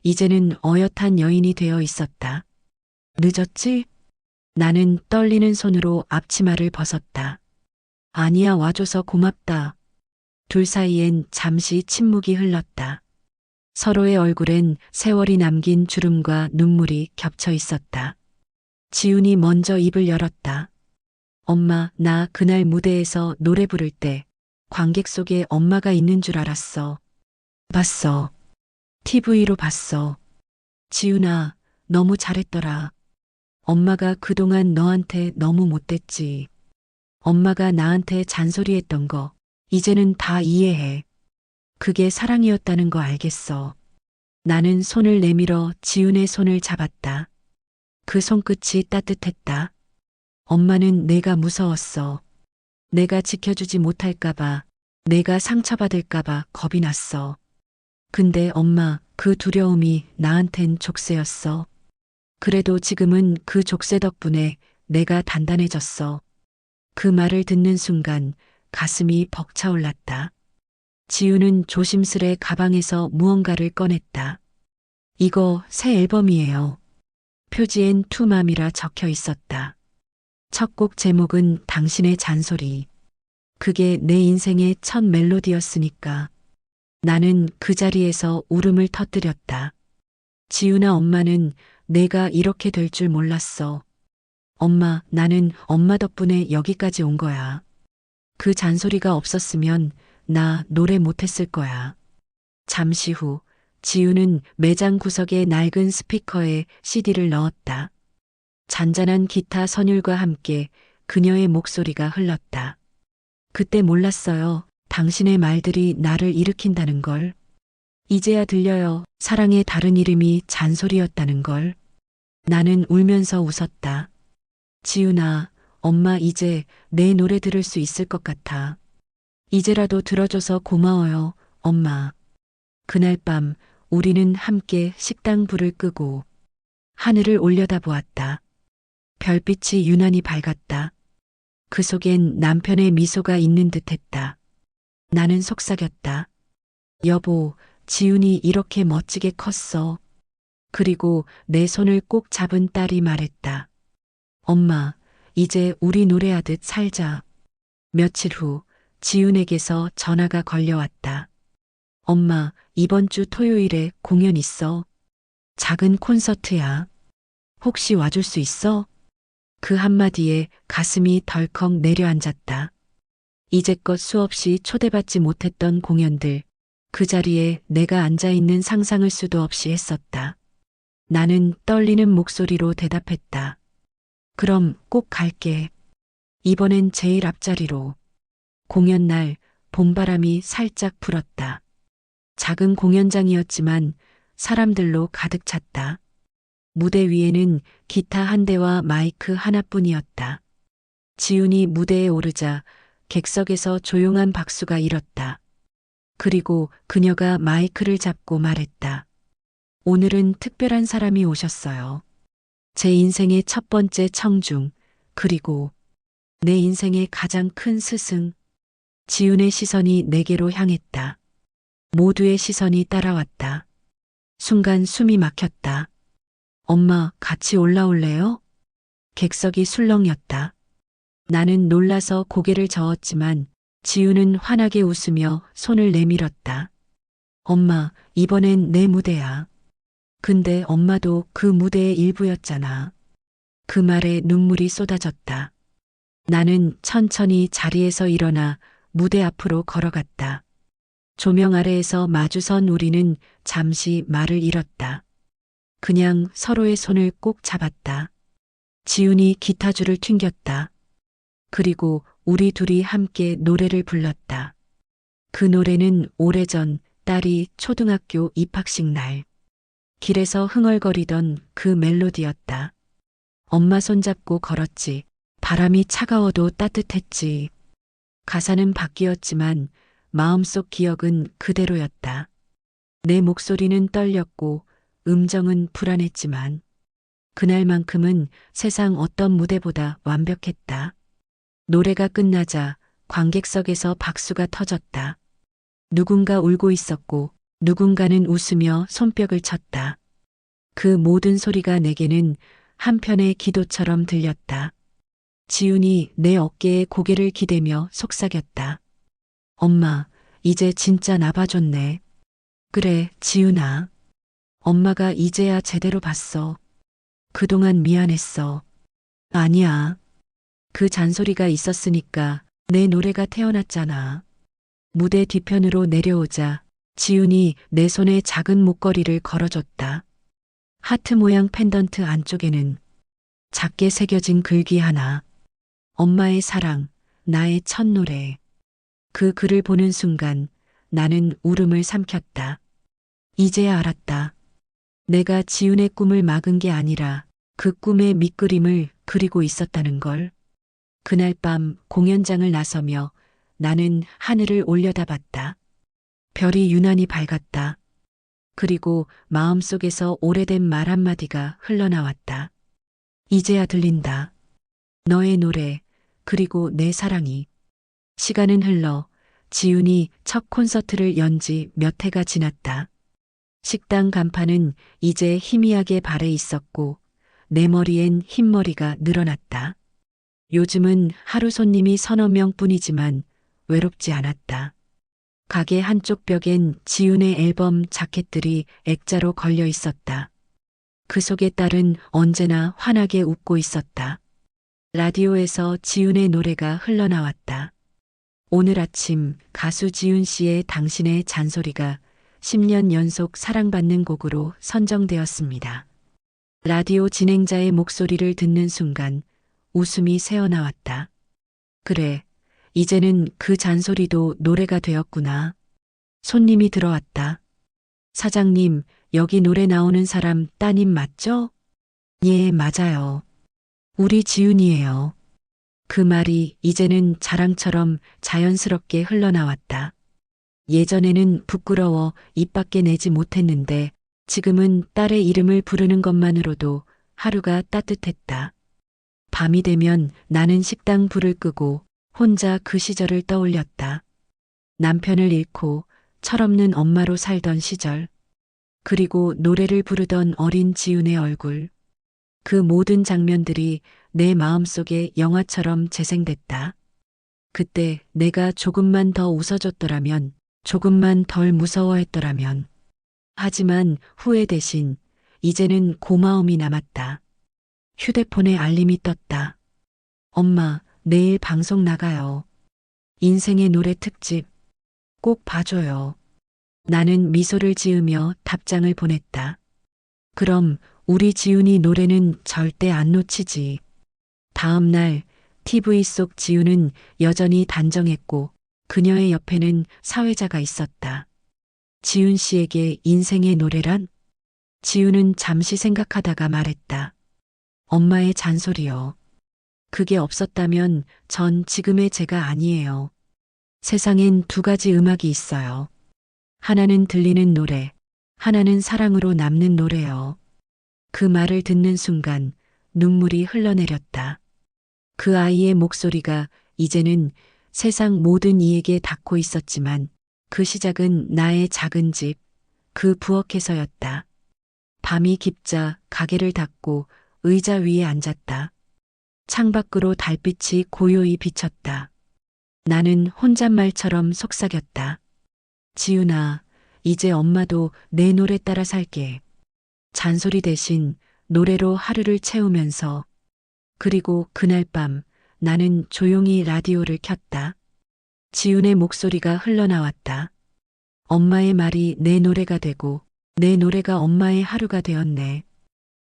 이제는 어엿한 여인이 되어 있었다. 늦었지? 나는 떨리는 손으로 앞치마를 벗었다. 아니야 와줘서 고맙다. 둘 사이엔 잠시 침묵이 흘렀다. 서로의 얼굴엔 세월이 남긴 주름과 눈물이 겹쳐 있었다. 지훈이 먼저 입을 열었다. 엄마, 나 그날 무대에서 노래 부를 때 관객 속에 엄마가 있는 줄 알았어. 봤어. TV로 봤어. 지훈아, 너무 잘했더라. 엄마가 그동안 너한테 너무 못됐지. 엄마가 나한테 잔소리했던 거 이제는 다 이해해. 그게 사랑이었다는 거 알겠어. 나는 손을 내밀어 지훈의 손을 잡았다. 그 손끝이 따뜻했다. 엄마는 내가 무서웠어. 내가 지켜주지 못할까봐, 내가 상처받을까봐 겁이 났어. 근데 엄마, 그 두려움이 나한텐 족쇄였어. 그래도 지금은 그 족쇄 덕분에 내가 단단해졌어. 그 말을 듣는 순간 가슴이 벅차올랐다. 지우는 조심스레 가방에서 무언가를 꺼냈다. 이거 새 앨범이에요. 표지엔 투맘이라 적혀 있었다. 첫 곡 제목은 당신의 잔소리. 그게 내 인생의 첫 멜로디였으니까. 나는 그 자리에서 울음을 터뜨렸다. 지우나 엄마는 내가 이렇게 될 줄 몰랐어. 엄마, 나는 엄마 덕분에 여기까지 온 거야. 그 잔소리가 없었으면 나 노래 못했을 거야. 잠시 후 지우는 매장 구석의 낡은 스피커에 CD를 넣었다. 잔잔한 기타 선율과 함께 그녀의 목소리가 흘렀다. 그때 몰랐어요. 당신의 말들이 나를 일으킨다는 걸. 이제야 들려요. 사랑의 다른 이름이 잔소리였다는 걸. 나는 울면서 웃었다. 지훈아, 엄마 이제 내 노래 들을 수 있을 것 같아. 이제라도 들어줘서 고마워요, 엄마. 그날 밤 우리는 함께 식당 불을 끄고 하늘을 올려다보았다. 별빛이 유난히 밝았다. 그 속엔 남편의 미소가 있는 듯했다. 나는 속삭였다. 여보, 지훈이 이렇게 멋지게 컸어. 그리고 내 손을 꼭 잡은 딸이 말했다. 엄마, 이제 우리 노래하듯 살자. 며칠 후 지훈에게서 전화가 걸려왔다. 엄마, 이번 주 토요일에 공연 있어. 작은 콘서트야. 혹시 와줄 수 있어? 그 한마디에 가슴이 덜컥 내려앉았다. 이제껏 수없이 초대받지 못했던 공연들, 그 자리에 내가 앉아있는 상상을 수도 없이 했었다. 나는 떨리는 목소리로 대답했다. 그럼 꼭 갈게. 이번엔 제일 앞자리로. 공연 날 봄바람이 살짝 불었다. 작은 공연장이었지만 사람들로 가득 찼다. 무대 위에는 기타 한 대와 마이크 하나뿐이었다. 지훈이 무대에 오르자 객석에서 조용한 박수가 일었다. 그리고 그녀가 마이크를 잡고 말했다. 오늘은 특별한 사람이 오셨어요. 제 인생의 첫 번째 청중, 그리고 내 인생의 가장 큰 스승. 지훈의 시선이 내게로 향했다. 모두의 시선이 따라왔다. 순간 숨이 막혔다. 엄마, 같이 올라올래요? 객석이 술렁였다. 나는 놀라서 고개를 저었지만 지우는 환하게 웃으며 손을 내밀었다. 엄마, 이번엔 내 무대야. 근데 엄마도 그 무대의 일부였잖아. 그 말에 눈물이 쏟아졌다. 나는 천천히 자리에서 일어나 무대 앞으로 걸어갔다. 조명 아래에서 마주선 우리는 잠시 말을 잃었다. 그냥 서로의 손을 꼭 잡았다. 지훈이 기타줄을 튕겼다. 그리고 우리 둘이 함께 노래를 불렀다. 그 노래는 오래전 딸이 초등학교 입학식 날 길에서 흥얼거리던 그 멜로디였다. 엄마 손잡고 걸었지. 바람이 차가워도 따뜻했지. 가사는 바뀌었지만 마음속 기억은 그대로였다. 내 목소리는 떨렸고 음정은 불안했지만 그날만큼은 세상 어떤 무대보다 완벽했다. 노래가 끝나자 관객석에서 박수가 터졌다. 누군가 울고 있었고 누군가는 웃으며 손뼉을 쳤다. 그 모든 소리가 내게는 한편의 기도처럼 들렸다. 지훈이 내 어깨에 고개를 기대며 속삭였다. 엄마, 이제 진짜 나 봐줬네. 그래, 지훈아. 엄마가 이제야 제대로 봤어. 그동안 미안했어. 아니야. 그 잔소리가 있었으니까 내 노래가 태어났잖아. 무대 뒤편으로 내려오자 지훈이 내 손에 작은 목걸이를 걸어줬다. 하트 모양 펜던트 안쪽에는 작게 새겨진 글귀 하나. 엄마의 사랑, 나의 첫 노래. 그 글을 보는 순간 나는 울음을 삼켰다. 이제야 알았다. 내가 지훈의 꿈을 막은 게 아니라 그 꿈의 밑그림을 그리고 있었다는 걸. 그날 밤 공연장을 나서며 나는 하늘을 올려다봤다. 별이 유난히 밝았다. 그리고 마음속에서 오래된 말 한마디가 흘러나왔다. 이제야 들린다. 너의 노래, 그리고 내 사랑이. 시간은 흘러 지훈이 첫 콘서트를 연 지 몇 해가 지났다. 식당 간판은 이제 희미하게 발해 있었고 내 머리엔 흰머리가 늘어났다. 요즘은 하루 손님이 서너 명뿐이지만 외롭지 않았다. 가게 한쪽 벽엔 지훈의 앨범 자켓들이 액자로 걸려 있었다. 그 속에 딸은 언제나 환하게 웃고 있었다. 라디오에서 지훈의 노래가 흘러나왔다. 오늘 아침 가수 지훈 씨의 당신의 잔소리가 10년 연속 사랑받는 곡으로 선정되었습니다. 라디오 진행자의 목소리를 듣는 순간 웃음이 새어나왔다. 그래, 이제는 그 잔소리도 노래가 되었구나. 손님이 들어왔다. 사장님, 여기 노래 나오는 사람 따님 맞죠? 예, 맞아요. 우리 지훈이에요. 그 말이 이제는 자랑처럼 자연스럽게 흘러나왔다. 예전에는 부끄러워 입 밖에 내지 못했는데 지금은 딸의 이름을 부르는 것만으로도 하루가 따뜻했다. 밤이 되면 나는 식당 불을 끄고 혼자 그 시절을 떠올렸다. 남편을 잃고 철없는 엄마로 살던 시절, 그리고 노래를 부르던 어린 지훈의 얼굴. 그 모든 장면들이 내 마음속에 영화처럼 재생됐다. 그때 내가 조금만 더 웃어줬더라면, 조금만 덜 무서워했더라면. 하지만 후회 대신 이제는 고마움이 남았다. 휴대폰에 알림이 떴다. 엄마, 내일 방송 나가요. 인생의 노래 특집. 꼭 봐줘요. 나는 미소를 지으며 답장을 보냈다. 그럼 우리 지훈이 노래는 절대 안 놓치지. 다음 날 TV 속 지훈은 여전히 단정했고 그녀의 옆에는 사회자가 있었다. 지훈 씨에게 인생의 노래란? 지훈은 잠시 생각하다가 말했다. 엄마의 잔소리요. 그게 없었다면 전 지금의 제가 아니에요. 세상엔 두 가지 음악이 있어요. 하나는 들리는 노래, 하나는 사랑으로 남는 노래요. 그 말을 듣는 순간 눈물이 흘러내렸다. 그 아이의 목소리가 이제는 세상 모든 이에게 닿고 있었지만 그 시작은 나의 작은 집, 그 부엌에서였다. 밤이 깊자 가게를 닫고 의자 위에 앉았다. 창밖으로 달빛이 고요히 비쳤다. 나는 혼잣말처럼 속삭였다. 지훈아, 이제 엄마도 내 노래 따라 살게. 잔소리 대신 노래로 하루를 채우면서. 그리고 그날 밤 나는 조용히 라디오를 켰다. 지훈의 목소리가 흘러나왔다. 엄마의 말이 내 노래가 되고 내 노래가 엄마의 하루가 되었네.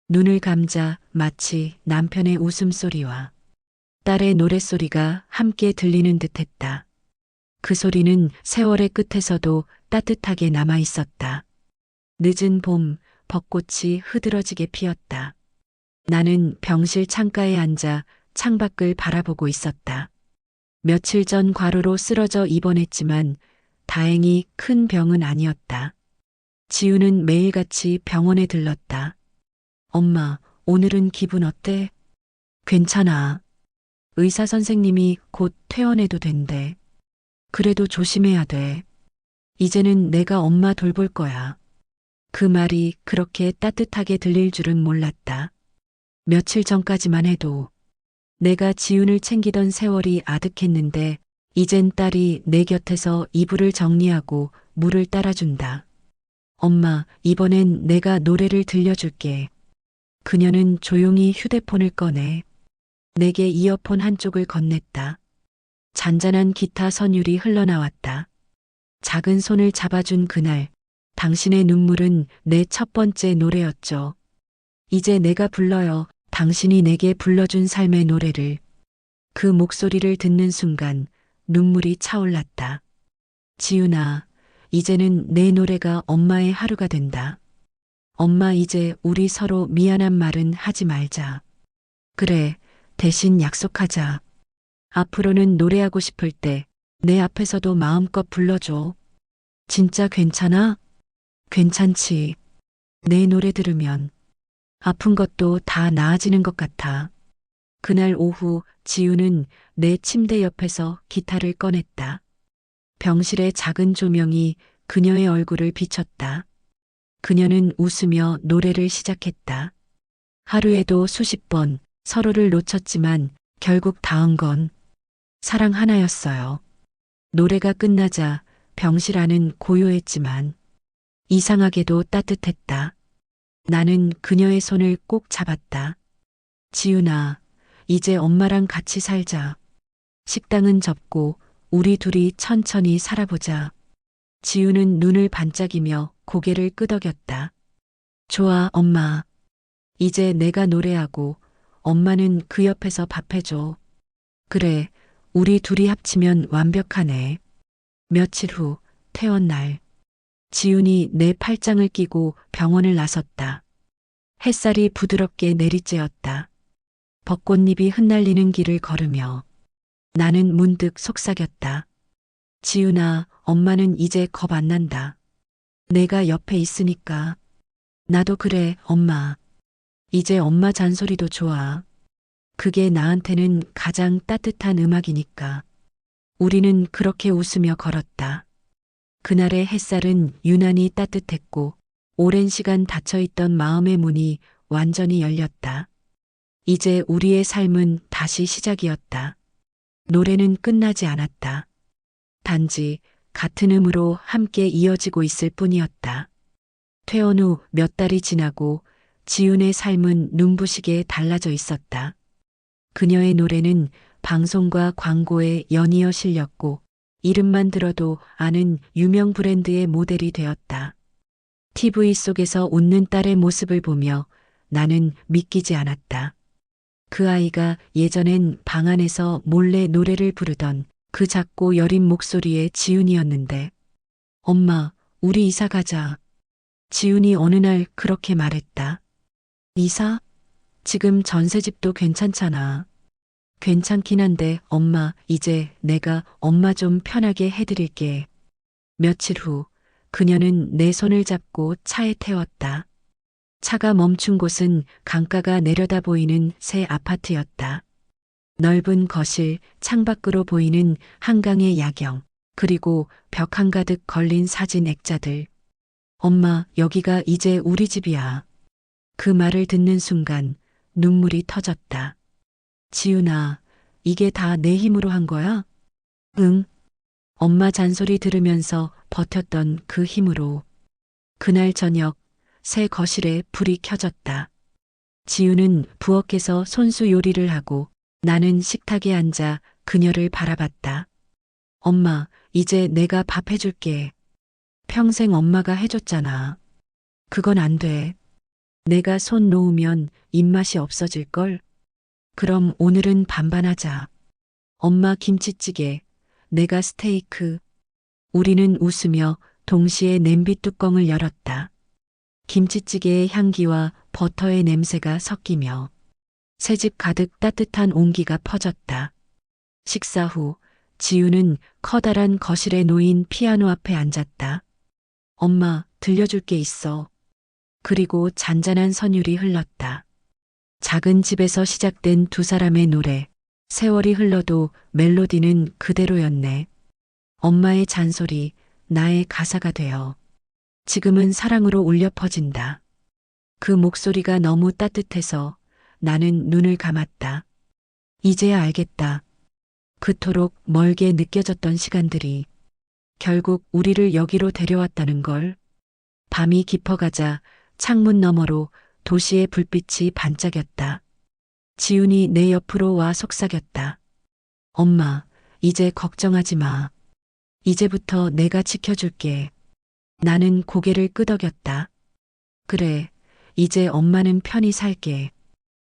눈을 감자 마치 남편의 웃음소리와 딸의 노랫소리가 함께 들리는 듯했다. 그 소리는 세월의 끝에서도 따뜻하게 남아 있었다. 늦은 봄, 벚꽃이 흐드러지게 피었다. 나는 병실 창가에 앉아 창밖을 바라보고 있었다. 며칠 전 과로로 쓰러져 입원했지만 다행히 큰 병은 아니었다. 지우는 매일같이 병원에 들렀다. 엄마, 오늘은 기분 어때? 괜찮아. 의사 선생님이 곧 퇴원해도 된대. 그래도 조심해야 돼. 이제는 내가 엄마 돌볼 거야. 그 말이 그렇게 따뜻하게 들릴 줄은 몰랐다. 며칠 전까지만 해도 내가 지훈을 챙기던 세월이 아득했는데 이젠 딸이 내 곁에서 이불을 정리하고 물을 따라준다. 엄마, 이번엔 내가 노래를 들려줄게. 그녀는 조용히 휴대폰을 꺼내 내게 이어폰 한쪽을 건넸다. 잔잔한 기타 선율이 흘러나왔다. 작은 손을 잡아준 그날, 당신의 눈물은 내 첫 번째 노래였죠. 이제 내가 불러요. 당신이 내게 불러준 삶의 노래를. 그 목소리를 듣는 순간 눈물이 차올랐다. 지훈아, 이제는 내 노래가 엄마의 하루가 된다. 엄마, 이제 우리 서로 미안한 말은 하지 말자. 그래, 대신 약속하자. 앞으로는 노래하고 싶을 때 내 앞에서도 마음껏 불러줘. 진짜 괜찮아? 괜찮지. 내 노래 들으면 아픈 것도 다 나아지는 것 같아. 그날 오후 지우는 내 침대 옆에서 기타를 꺼냈다. 병실의 작은 조명이 그녀의 얼굴을 비췄다. 그녀는 웃으며 노래를 시작했다. 하루에도 수십 번 서로를 놓쳤지만 결국 닿은 건 사랑 하나였어요. 노래가 끝나자 병실 안은 고요했지만 이상하게도 따뜻했다. 나는 그녀의 손을 꼭 잡았다. 지윤아, 이제 엄마랑 같이 살자. 식당은 접고 우리 둘이 천천히 살아보자. 지윤은 눈을 반짝이며 고개를 끄덕였다. 좋아, 엄마. 이제 내가 노래하고 엄마는 그 옆에서 밥해줘. 그래, 우리 둘이 합치면 완벽하네. 며칠 후 퇴원 날. 지윤이 내 팔짱을 끼고 병원을 나섰다. 햇살이 부드럽게 내리쬐었다. 벚꽃잎이 흩날리는 길을 걸으며 나는 문득 속삭였다. 지윤아, 엄마는 이제 겁 안 난다. 내가 옆에 있으니까. 나도 그래, 엄마. 이제 엄마 잔소리도 좋아. 그게 나한테는 가장 따뜻한 음악이니까. 우리는 그렇게 웃으며 걸었다. 그날의 햇살은 유난히 따뜻했고 오랜 시간 닫혀있던 마음의 문이 완전히 열렸다. 이제 우리의 삶은 다시 시작이었다. 노래는 끝나지 않았다. 단지 같은 음으로 함께 이어지고 있을 뿐이었다. 퇴원 후 몇 달이 지나고 지윤의 삶은 눈부시게 달라져 있었다. 그녀의 노래는 방송과 광고에 연이어 실렸고 이름만 들어도 아는 유명 브랜드의 모델이 되었다. TV 속에서 웃는 딸의 모습을 보며 나는 믿기지 않았다. 그 아이가 예전엔 방 안에서 몰래 노래를 부르던 그 작고 여린 목소리의 지윤이었는데, 엄마, 우리 이사 가자. 지윤이 어느 날 그렇게 말했다. 이사? 지금 전셋집도 괜찮잖아. 괜찮긴 한데 엄마, 이제 내가 엄마 좀 편하게 해드릴게. 며칠 후 그녀는 내 손을 잡고 차에 태웠다. 차가 멈춘 곳은 강가가 내려다 보이는 새 아파트였다. 넓은 거실, 창밖으로 보이는 한강의 야경, 그리고 벽 한가득 걸린 사진 액자들. 엄마, 여기가 이제 우리 집이야. 그 말을 듣는 순간 눈물이 터졌다. 지윤아, 이게 다 내 힘으로 한 거야? 응. 엄마 잔소리 들으면서 버텼던 그 힘으로. 그날 저녁 새 거실에 불이 켜졌다. 지윤은 부엌에서 손수 요리를 하고 나는 식탁에 앉아 그녀를 바라봤다. 엄마, 이제 내가 밥 해줄게. 평생 엄마가 해줬잖아. 그건 안 돼. 내가 손 놓으면 입맛이 없어질걸? 그럼 오늘은 반반하자. 엄마 김치찌개, 내가 스테이크. 우리는 웃으며 동시에 냄비 뚜껑을 열었다. 김치찌개의 향기와 버터의 냄새가 섞이며 새집 가득 따뜻한 온기가 퍼졌다. 식사 후 지우는 커다란 거실에 놓인 피아노 앞에 앉았다. 엄마, 들려줄 게 있어. 그리고 잔잔한 선율이 흘렀다. 작은 집에서 시작된 두 사람의 노래. 세월이 흘러도 멜로디는 그대로였네. 엄마의 잔소리, 나의 가사가 되어 지금은 사랑으로 울려 퍼진다. 그 목소리가 너무 따뜻해서 나는 눈을 감았다. 이제야 알겠다. 그토록 멀게 느껴졌던 시간들이 결국 우리를 여기로 데려왔다는 걸. 밤이 깊어가자 창문 너머로 도시의 불빛이 반짝였다. 지훈이 내 옆으로 와 속삭였다. 엄마, 이제 걱정하지 마. 이제부터 내가 지켜줄게. 나는 고개를 끄덕였다. 그래, 이제 엄마는 편히 살게.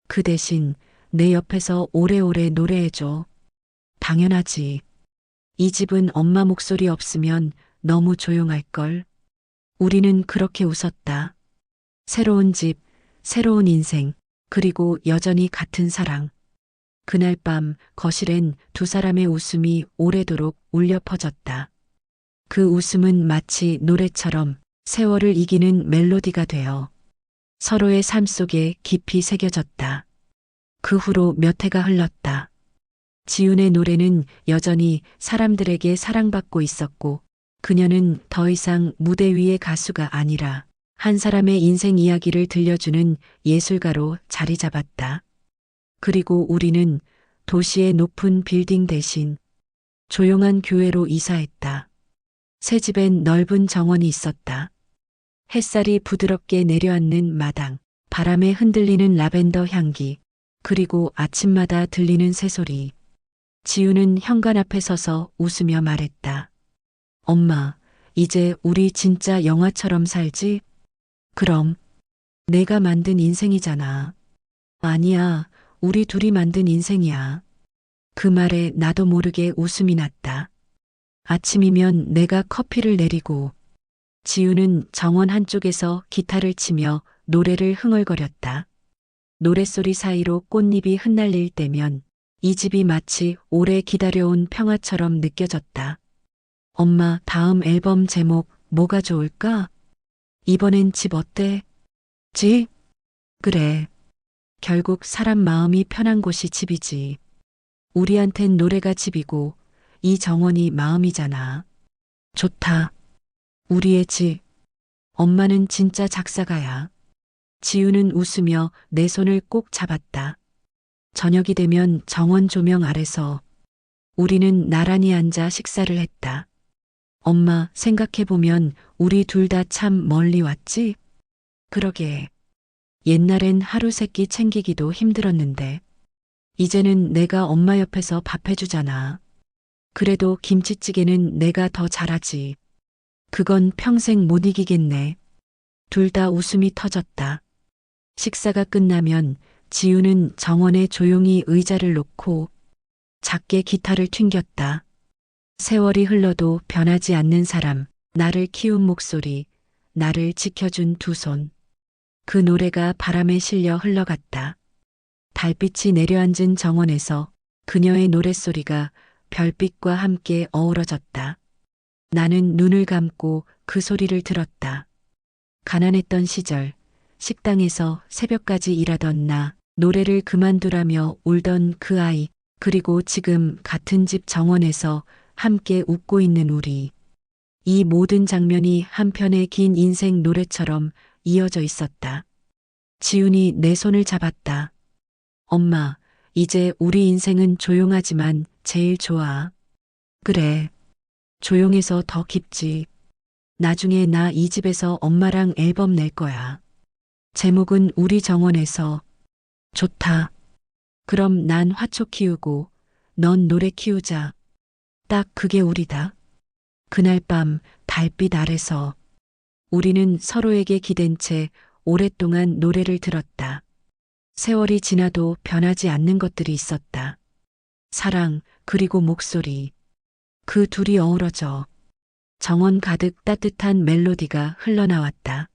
그 대신 내 옆에서 오래오래 노래해줘. 당연하지. 이 집은 엄마 목소리 없으면 너무 조용할걸. 우리는 그렇게 웃었다. 새로운 집, 새로운 인생, 그리고 여전히 같은 사랑. 그날 밤 거실엔 두 사람의 웃음이 오래도록 울려 퍼졌다. 그 웃음은 마치 노래처럼 세월을 이기는 멜로디가 되어 서로의 삶 속에 깊이 새겨졌다. 그 후로 몇 해가 흘렀다. 지훈의 노래는 여전히 사람들에게 사랑받고 있었고, 그녀는 더 이상 무대 위의 가수가 아니라 한 사람의 인생 이야기를 들려주는 예술가로 자리 잡았다. 그리고 우리는 도시의 높은 빌딩 대신 조용한 교회로 이사했다. 새 집엔 넓은 정원이 있었다. 햇살이 부드럽게 내려앉는 마당, 바람에 흔들리는 라벤더 향기, 그리고 아침마다 들리는 새소리. 지우는 현관 앞에 서서 웃으며 말했다. 엄마, 이제 우리 진짜 영화처럼 살지? 그럼, 내가 만든 인생이잖아. 아니야, 우리 둘이 만든 인생이야. 그 말에 나도 모르게 웃음이 났다. 아침이면 내가 커피를 내리고, 지우는 정원 한쪽에서 기타를 치며 노래를 흥얼거렸다. 노랫소리 사이로 꽃잎이 흩날릴 때면 이 집이 마치 오래 기다려온 평화처럼 느껴졌다. 엄마, 다음 앨범 제목 뭐가 좋을까? 이번엔 집 어때? 집? 그래. 결국 사람 마음이 편한 곳이 집이지. 우리한텐 노래가 집이고 이 정원이 마음이잖아. 좋다. 우리의 집. 엄마는 진짜 작사가야. 지우는 웃으며 내 손을 꼭 잡았다. 저녁이 되면 정원 조명 아래서 우리는 나란히 앉아 식사를 했다. 엄마, 생각해보면 우리 둘 다 참 멀리 왔지? 그러게. 옛날엔 하루 세끼 챙기기도 힘들었는데, 이제는 내가 엄마 옆에서 밥 해주잖아. 그래도 김치찌개는 내가 더 잘하지. 그건 평생 못 이기겠네. 둘 다 웃음이 터졌다. 식사가 끝나면 지우는 정원에 조용히 의자를 놓고 작게 기타를 튕겼다. 세월이 흘러도 변하지 않는 사람, 나를 키운 목소리, 나를 지켜준 두 손. 그 노래가 바람에 실려 흘러갔다. 달빛이 내려앉은 정원에서 그녀의 노랫소리가 별빛과 함께 어우러졌다. 나는 눈을 감고 그 소리를 들었다. 가난했던 시절, 식당에서 새벽까지 일하던 나, 노래를 그만두라며 울던 그 아이, 그리고 지금 같은 집 정원에서 함께 웃고 있는 우리. 이 모든 장면이 한편의 긴 인생 노래처럼 이어져 있었다. 지훈이 내 손을 잡았다. 엄마, 이제 우리 인생은 조용하지만 제일 좋아. 그래. 조용해서 더 깊지. 나중에 나 이 집에서 엄마랑 앨범 낼 거야. 제목은 우리 정원에서. 좋다. 그럼 난 화초 키우고 넌 노래 키우자. 딱 그게 우리다. 그날 밤 달빛 아래서 우리는 서로에게 기댄 채 오랫동안 노래를 들었다. 세월이 지나도 변하지 않는 것들이 있었다. 사랑, 그리고 목소리. 그 둘이 어우러져 정원 가득 따뜻한 멜로디가 흘러나왔다.